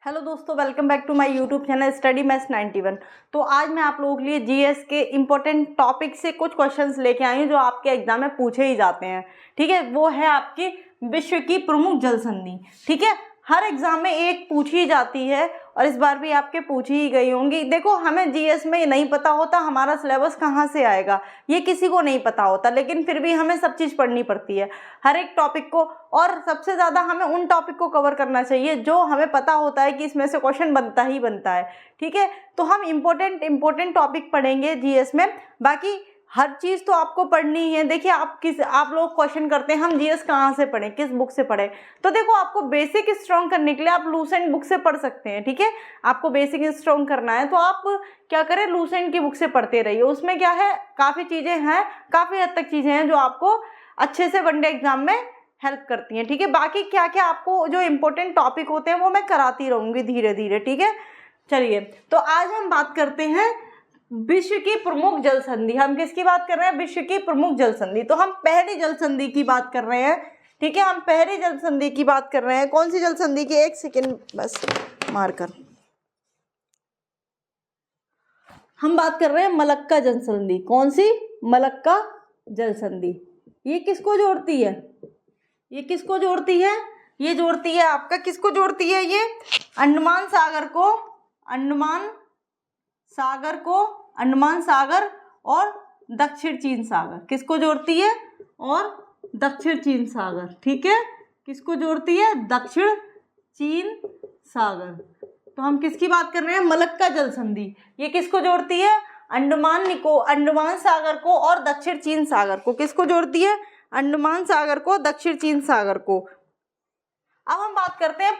Hello दोस्तों, welcome back to my YouTube channel study maths 91। तो आज मैं आप लोगों के लिए जीएस के इम्पोर्टेंट टॉपिक से कुछ क्वेश्चंस लेके आई हूँ जो आपके एग्जाम में पूछे ही जाते हैं। ठीक है, वो है आपकी विश्व की प्रमुख जल संधि। ठीक है, हर एग्जाम में एक पूछी ही जाती है और इस बार भी आपके पूछी ही गई होंगी। देखो, हमें जीएस में नहीं पता होता हमारा सिलेबस कहाँ से आएगा, ये किसी को नहीं पता होता, लेकिन फिर भी हमें सब चीज़ पढ़नी पड़ती है, हर एक टॉपिक को। और सबसे ज़्यादा हमें उन टॉपिक को कवर करना चाहिए जो हमें पता होता है कि इसमें से क्वेश्चन बनता ही बनता है। ठीक है, तो हम इम्पोर्टेंट टॉपिक पढ़ेंगे जीएस में। बाकी हर चीज़ तो आपको पढ़नी ही है। देखिए, आप लोग क्वेश्चन करते हैं हम जीएस कहाँ से पढ़ें, किस बुक से पढ़ें। तो देखो, आपको बेसिक स्ट्रॉन्ग करने के लिए आप लूसेंट बुक से पढ़ सकते हैं। ठीक है, आपको बेसिक स्ट्रॉन्ग करना है तो आप क्या करें, लूसेंट की बुक से पढ़ते रहिए। उसमें क्या है, काफ़ी चीज़ें हैं, काफ़ी हद तक चीज़ें हैं जो आपको अच्छे से वनडे एग्जाम में हेल्प करती हैं। ठीक है, बाकी क्या क्या आपको जो इम्पोर्टेंट टॉपिक होते हैं वो मैं कराती रहूँगी धीरे धीरे। ठीक है, चलिए, तो आज हम बात करते हैं विश्व की प्रमुख जल संधि। हम किसकी बात कर रहे हैं? विश्व की प्रमुख जल संधि। तो हम पहली जल संधि की बात कर रहे हैं। ठीक है, हम पहली जल संधि की बात कर रहे हैं। कौन सी जल संधि की? एक सेकेंड बस मारकर। हम बात कर रहे हैं मलक्का जल संधि। कौन सी? मलक्का जल संधि। ये किसको जोड़ती है? ये किसको जोड़ती है? ये जोड़ती है आपका, किसको जोड़ती है? ये अंडमान सागर को, अंडमान सागर और दक्षिण चीन सागर। किसको जोड़ती है? और दक्षिण चीन सागर। ठीक है, किसको जोड़ती है? दक्षिण चीन सागर। तो हम किसकी बात कर रहे हैं? मलक्का जल संधि। ये किसको जोड़ती है? अंडमान सागर को और दक्षिण चीन सागर को। किसको जोड़ती है? अंडमान सागर को, दक्षिण चीन सागर को। अब हम बात करते हैं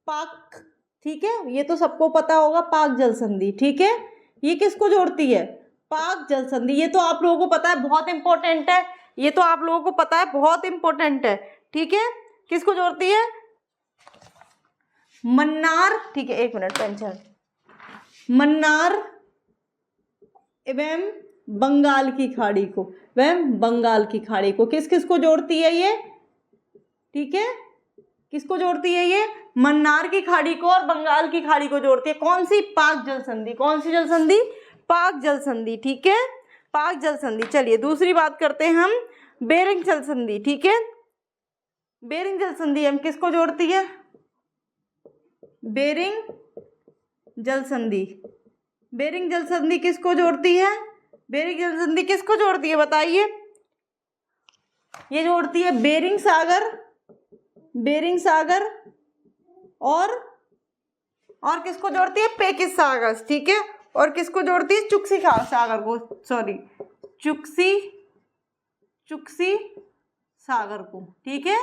पाक। ठीक है, ये तो सबको पता होगा, पाक जल संधि। ठीक है, ये किसको जोड़ती है? पाक जल संधि। ये तो आप लोगों को पता है, बहुत इंपॉर्टेंट है। ये तो आप लोगों को पता है, बहुत इंपॉर्टेंट है। ठीक है, किसको जोड़ती है? मन्नार, ठीक है, एक मिनट टेंशन, मन्नार एवं बंगाल की खाड़ी को, किस किस को जोड़ती है ये? ठीक है, किसको जोड़ती है ये? मन्नार की खाड़ी को और बंगाल की खाड़ी को जोड़ती है। कौन सी? पाक जल संधि। कौन सी जल संधि? पाक जल संधि। ठीक है, पाक जल संधि। चलिए, दूसरी बात करते हैं हम, बेरिंग जल संधि। ठीक है, बेरिंग जल संधि हम किसको जोड़ती है? बेरिंग जल संधि। बेरिंग जल संधि किसको जोड़ती है? बेरिंग जल संधि किसको जोड़ती है बताइए? ये जोड़ती है बेरिंग सागर और किसको जोड़ती है? पेकिस सागर। ठीक है, और किसको जोड़ती है? चुक्सी सागर को, सॉरी, चुक्सी सागर को। ठीक है,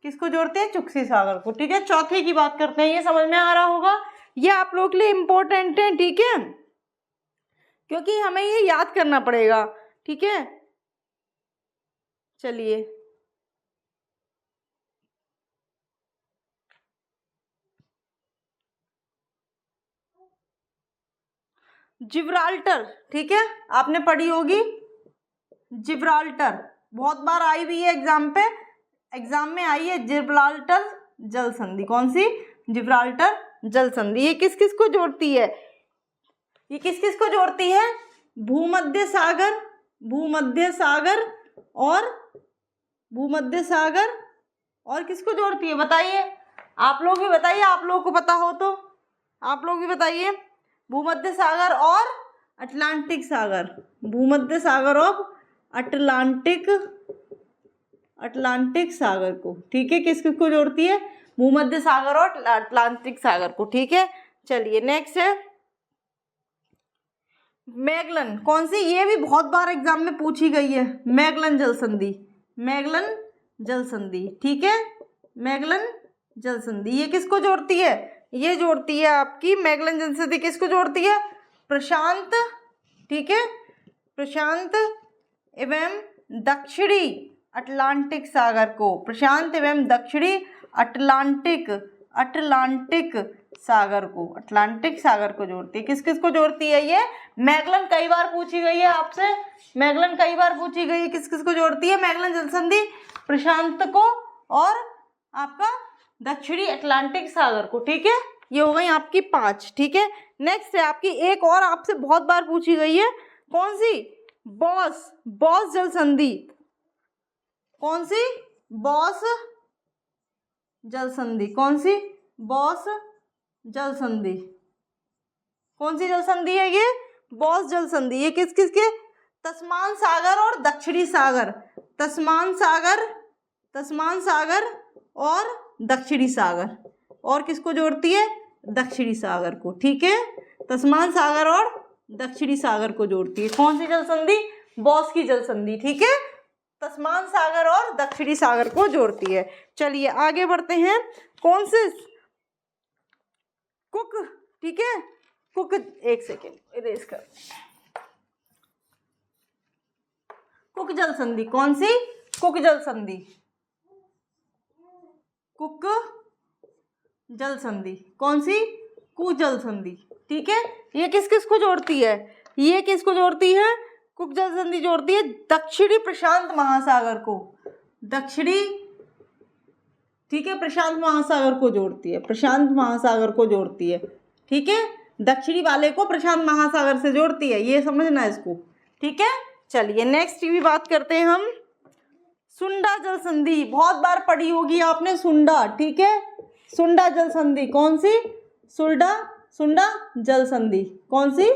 किसको जोड़ते हैं? चुक्सी सागर को। ठीक है, चौथे की बात करते हैं। ये समझ में आ रहा होगा, ये आप लोगों के लिए इंपॉर्टेंट है। ठीक है, क्योंकि हमें ये याद करना पड़ेगा। ठीक है, चलिए, जिब्राल्टर। ठीक है, आपने पढ़ी होगी जिब्राल्टर, बहुत बार आई भी है एग्जाम में आई है जिब्राल्टर जल संधि। कौन सी? जिब्राल्टर जल संधि। ये किस किस को जोड़ती है? ये किस किस को जोड़ती है? भूमध्य सागर और किसको जोड़ती है बताइए? आप लोग भी बताइए, आप लोगों को पता हो तो आप लोग भी बताइए। भूमध्य सागर और अटलांटिक सागर, भूमध्य सागर और अटलांटिक सागर को। ठीक है, किस किस को जोड़ती है? भूमध्य सागर और अटलांटिक सागर को। ठीक है, चलिए, नेक्स्ट है मैगलन। कौन सी? ये भी बहुत बार एग्जाम में पूछी गई है, मैगलन जल संधि। ठीक है, मैगलन जल संधि। ये किसको जोड़ती है? ये जोड़ती है आपकी मैगलन जल संधि, किसको जोड़ती है? प्रशांत, ठीक है, प्रशांत एवं दक्षिणी अटलांटिक सागर को, प्रशांत एवं दक्षिणी अटलांटिक सागर को जोड़ती है। किस किस को जोड़ती है ये? मैगलन कई बार पूछी गई है आपसे, किस किस को जोड़ती है मैगलन जल संधि? प्रशांत को और आपका दक्षिणी अटलांटिक सागर को, ठीक है। ये हो गई आपकी 5, ठीक है। नेक्स्ट है आपकी एक और आपसे बहुत बार पूछी गई है, कौन सी? बॉस जल संधि। कौन सी? बॉस जल संधि। कौन सी? बॉस जल संधि। कौन सी जल संधि है ये? बॉस जल संधि। ये किस किस के? तस्मान सागर और दक्षिणी सागर। तस्मान सागर और दक्षिणी सागर। और किसको जोड़ती है? दक्षिणी सागर को, ठीक है। तस्मान सागर और दक्षिणी सागर को जोड़ती है। कौन सी जल संधि? बॉस की जल संधि, ठीक है। तस्मान सागर और दक्षिणी सागर को जोड़ती है। चलिए आगे बढ़ते हैं। कौन से? कुक, ठीक है। कुक, एक सेकेंड इरेज कर। कुक जल संधि। कौन सी? कुक जल संधि। कुक जल संधि। कौन सी? कुक जल संधि, ठीक है। ये किस किस को जोड़ती है? ये किसको जोड़ती है? कुक जल संधि जोड़ती है दक्षिणी प्रशांत महासागर को। दक्षिणी, ठीक है, प्रशांत महासागर को जोड़ती है। प्रशांत महासागर को जोड़ती है, ठीक है। दक्षिणी वाले को प्रशांत महासागर से जोड़ती है, ये समझना है इसको, ठीक है। चलिए नेक्स्ट भी बात करते हैं हम। सुंडा जल संधि, बहुत बार पढ़ी होगी आपने सुंडा, ठीक है। सुंडा जल संधि। कौन सी? सुंडा जल संधि। कौन सी?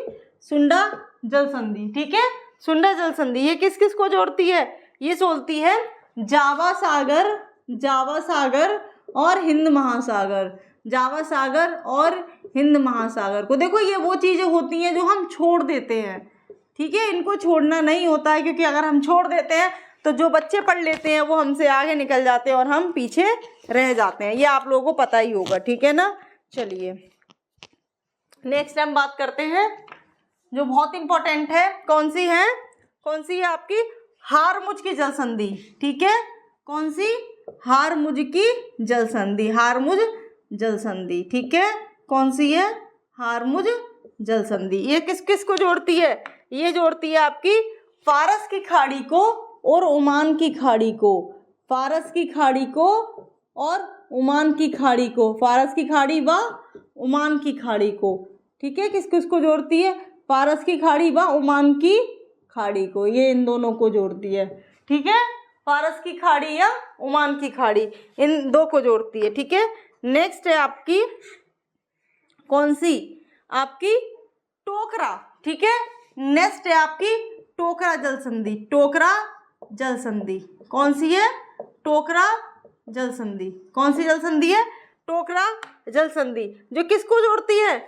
सुंडा जल संधि, ठीक है। सुंडा जल संधि ये किस किस को जोड़ती है? ये जोड़ती है जावा सागर और हिंद महासागर। जावा सागर और हिंद महासागर को। देखो ये वो चीज़ें होती हैं जो हम छोड़ देते हैं, ठीक है। इनको छोड़ना नहीं होता है, क्योंकि अगर हम छोड़ देते हैं तो जो बच्चे पढ़ लेते हैं वो हमसे आगे निकल जाते हैं और हम पीछे रह जाते हैं। ये आप लोगों को पता ही होगा, ठीक है ना। चलिए नेक्स्ट हम बात करते हैं जो बहुत इंपॉर्टेंट है। कौन सी है? कौन सी है आपकी? हारमुज की जल संधि, ठीक है। कौन सी? हारमुज की जल संधि। हारमुज जल संधि, ठीक है। कौन सी है? हारमुज जल संधि। ये किस किस को जोड़ती है? ये जोड़ती है आपकी फारस की खाड़ी को और ओमान की खाड़ी को। फारस की खाड़ी को और ओमान की खाड़ी को। फारस की खाड़ी व ओमान की खाड़ी को, ठीक है। किस किस को जोड़ती है? फारस की खाड़ी व ओमान की खाड़ी को। ये इन दोनों को जोड़ती है, ठीक है। फारस की खाड़ी या ओमान की खाड़ी, इन दो को जोड़ती है, ठीक है। नेक्स्ट है आपकी कौन सी? आपकी टोकरा, ठीक है। नेक्स्ट है आपकी टोकरा जल संधि। टोकरा जल संधि कौन सी है? टोकरा जल संधि। कौन सी जल संधि है? टोकरा जल संधि, जो किसको जोड़ती है?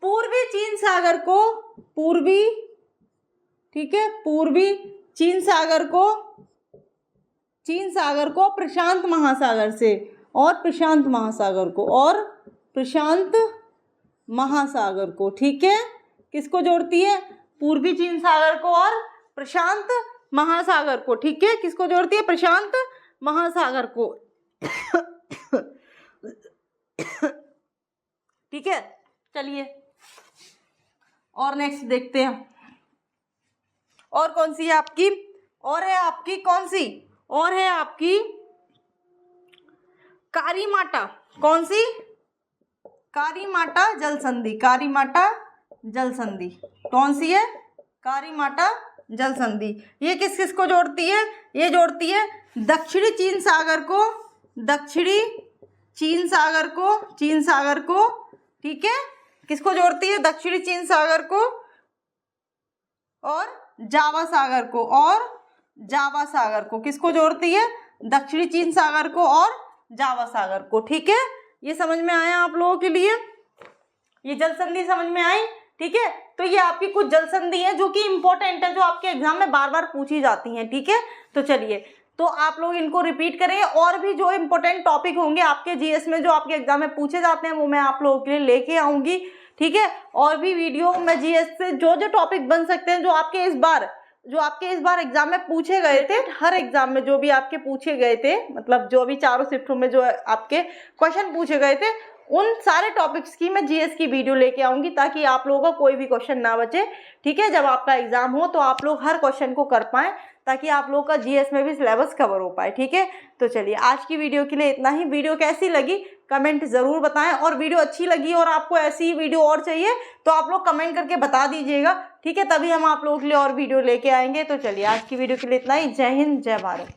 पूर्वी चीन सागर को, पूर्वी, ठीक है, पूर्वी चीन सागर को प्रशांत महासागर से, और प्रशांत महासागर को, और प्रशांत महासागर को, ठीक है। किसको जोड़ती है? पूर्वी चीन सागर को और प्रशांत महासागर को, ठीक है। किसको जोड़ती है? प्रशांत महासागर को, ठीक है। चलिए और नेक्स्ट देखते हैं। और कौन सी है आपकी? और है आपकी कौन सी? और है आपकी कारीमाटा। कौन सी? कारीमाटा जल संधि। कारीमाटा जल संधि कौन सी है? कारीमाटा जल संधि। ये किस किस को जोड़ती है? ये जोड़ती है दक्षिणी चीन सागर को, दक्षिणी चीन सागर को, चीन सागर को, ठीक है। किसको जोड़ती है? दक्षिणी चीन सागर को और जावा सागर को, और जावा सागर को। किसको जोड़ती है? दक्षिणी चीन सागर को और जावा सागर को, ठीक है। ये समझ में आया आप लोगों के लिए? ये जल संधि समझ में आई, ठीक है। तो ये आपकी कुछ जल संधि है जो कि इंपॉर्टेंट है, जो आपके एग्जाम में बार बार पूछी जाती हैं, ठीक है। तो चलिए, तो आप लोग इनको रिपीट करेंगे, और भी जो इंपॉर्टेंट टॉपिक होंगे आपके जीएस में जो आपके एग्जाम में पूछे जाते हैं वो मैं आप लोगों के लिए लेके आऊंगी, ठीक है। और भी वीडियो में जीएस से जो जो टॉपिक बन सकते हैं, जो आपके इस बार एग्जाम में पूछे गए थे, हर एग्जाम में जो भी आपके पूछे गए थे, मतलब जो भी चारों शिफ्टों में जो आपके क्वेश्चन पूछे गए थे, उन सारे टॉपिक्स की मैं जीएस की वीडियो लेके आऊंगी, ताकि आप लोगों का कोई भी क्वेश्चन ना बचे, ठीक है। जब आपका एग्जाम हो तो आप लोग हर क्वेश्चन को कर पाएं, ताकि आप लोग का जीएस में भी सिलेबस कवर हो पाए। ठीक है, तो चलिए आज की वीडियो के लिए इतना ही। वीडियो कैसी लगी कमेंट ज़रूर बताएं, और वीडियो अच्छी लगी और आपको ऐसी ही वीडियो और चाहिए तो आप लोग कमेंट करके बता दीजिएगा। ठीक है, तभी हम आप लोगों के लिए और वीडियो लेके आएंगे। तो चलिए आज की वीडियो के लिए इतना ही। जय हिंद, जय भारत।